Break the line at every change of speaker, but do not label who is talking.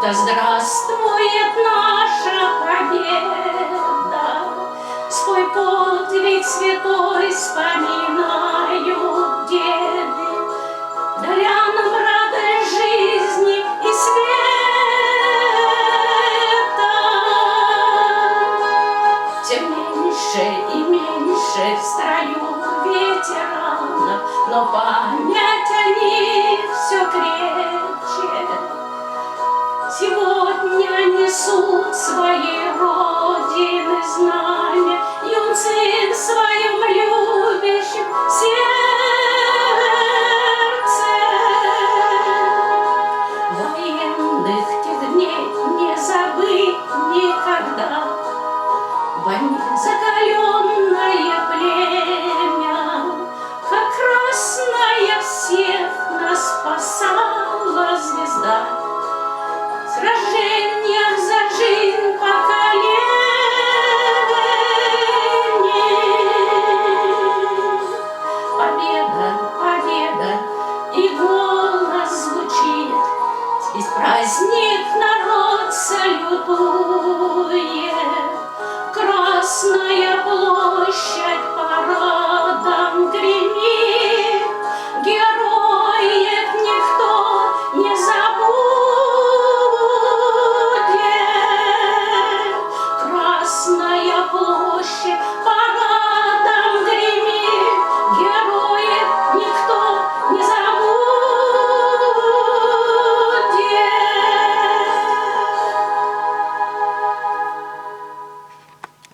Да здравствует наша победа! Свой подвиг святой вспоминают деды, даря нам радость жизни и света. Тем меньше и меньше в строю ветеранов, но память о них все крепче. Сегодня несут своей Родины знамя юнцы в своем любящем сердце. Военных тех дней не забыть никогда. В войне закаленное племя, как красная всех нас спасала звезда. В сражениях за жизнь поколений. Победа, победа, и голос звучит, здесь праздник народ салютует. Красная площадь